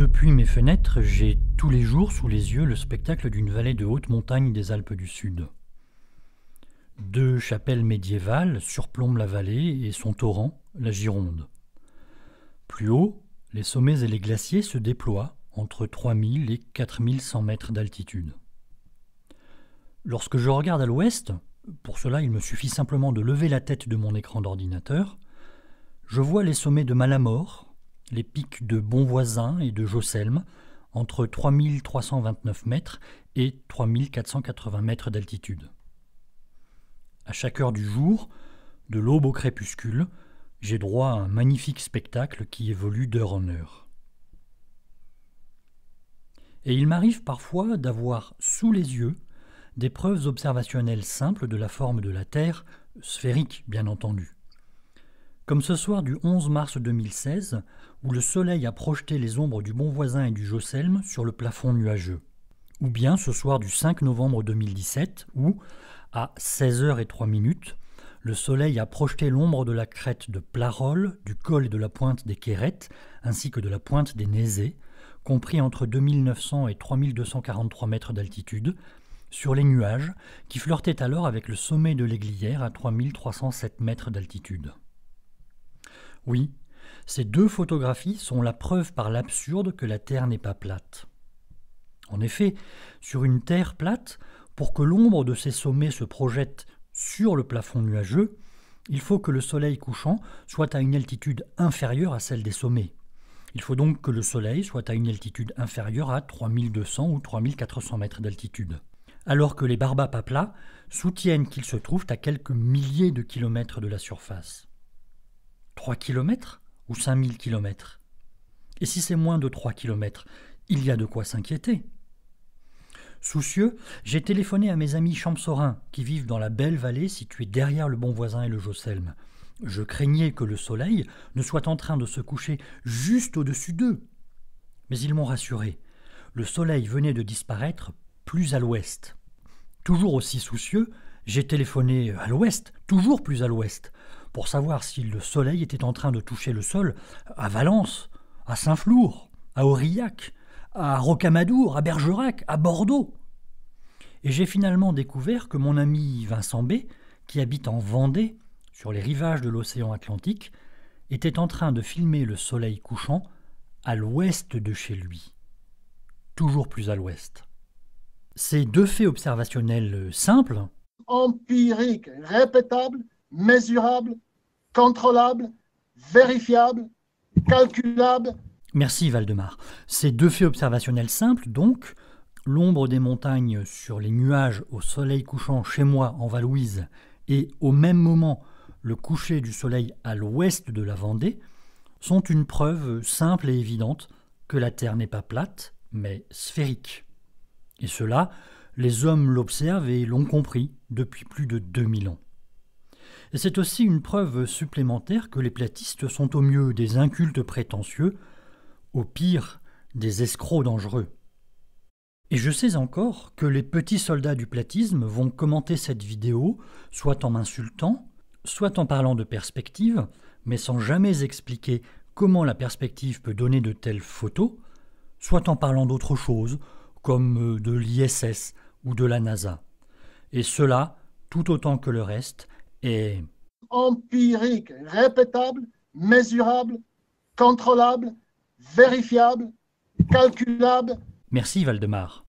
Depuis mes fenêtres, j'ai tous les jours sous les yeux le spectacle d'une vallée de haute montagne des Alpes du Sud. Deux chapelles médiévales surplombent la vallée et son torrent, la Gironde. Plus haut, les sommets et les glaciers se déploient entre 3000 et 4100 mètres d'altitude. Lorsque je regarde à l'ouest, pour cela il me suffit simplement de lever la tête de mon écran d'ordinateur, je vois les sommets de Malamort, les pics de Bonvoisin et de Josselme, entre 3329 mètres et 3480 mètres d'altitude. À chaque heure du jour, de l'aube au crépuscule, j'ai droit à un magnifique spectacle qui évolue d'heure en heure. Et il m'arrive parfois d'avoir sous les yeux des preuves observationnelles simples de la forme de la Terre, sphérique bien entendu. Comme ce soir du 11 mars 2016, où le soleil a projeté les ombres du Bonvoisin et du Josselme sur le plafond nuageux. Ou bien ce soir du 5 novembre 2017, où, à 16h03, le soleil a projeté l'ombre de la crête de Plarol, du col et de la pointe des Quérettes, ainsi que de la pointe des Nézés, compris entre 2900 et 3243 mètres d'altitude, sur les nuages qui flirtaient alors avec le sommet de l'Aiglière à 3307 mètres d'altitude. Oui, ces deux photographies sont la preuve par l'absurde que la Terre n'est pas plate. En effet, sur une Terre plate, pour que l'ombre de ces sommets se projette sur le plafond nuageux, il faut que le soleil couchant soit à une altitude inférieure à celle des sommets. Il faut donc que le soleil soit à une altitude inférieure à 3200 ou 3400 mètres d'altitude. Alors que les barbapes à plat soutiennent qu'ils se trouvent à quelques milliers de kilomètres de la surface. 3 kilomètres ou 5000 kilomètres? Et si c'est moins de 3 kilomètres, il y a de quoi s'inquiéter. Soucieux, j'ai téléphoné à mes amis champsaurins qui vivent dans la belle vallée située derrière le Bonvoisin et le Josselme. Je craignais que le soleil ne soit en train de se coucher juste au-dessus d'eux. Mais ils m'ont rassuré. Le soleil venait de disparaître plus à l'ouest. Toujours aussi soucieux, j'ai téléphoné à l'ouest, toujours plus à l'ouest, pour savoir si le soleil était en train de toucher le sol à Valence, à Saint-Flour, à Aurillac, à Rocamadour, à Bergerac, à Bordeaux. Et j'ai finalement découvert que mon ami Vincent B, qui habite en Vendée, sur les rivages de l'océan Atlantique, était en train de filmer le soleil couchant à l'ouest de chez lui. Toujours plus à l'ouest. Ces deux faits observationnels simples, empiriques, répétables, mesurables, contrôlables, vérifiables, calculables. Merci Valdemar. Ces deux faits observationnels simples, donc, l'ombre des montagnes sur les nuages au soleil couchant chez moi en Val-Louise et au même moment le coucher du soleil à l'ouest de la Vendée, sont une preuve simple et évidente que la Terre n'est pas plate, mais sphérique. Et cela, les hommes l'observent et l'ont compris depuis plus de 2000 ans. Et c'est aussi une preuve supplémentaire que les platistes sont au mieux des incultes prétentieux, au pire des escrocs dangereux. Et je sais encore que les petits soldats du platisme vont commenter cette vidéo, soit en m'insultant, soit en parlant de perspective, mais sans jamais expliquer comment la perspective peut donner de telles photos, soit en parlant d'autre chose, comme de l'ISS ou de la NASA. Et cela, tout autant que le reste, est empirique, répétable, mesurable, contrôlable, vérifiable, calculable. Merci Valdemar.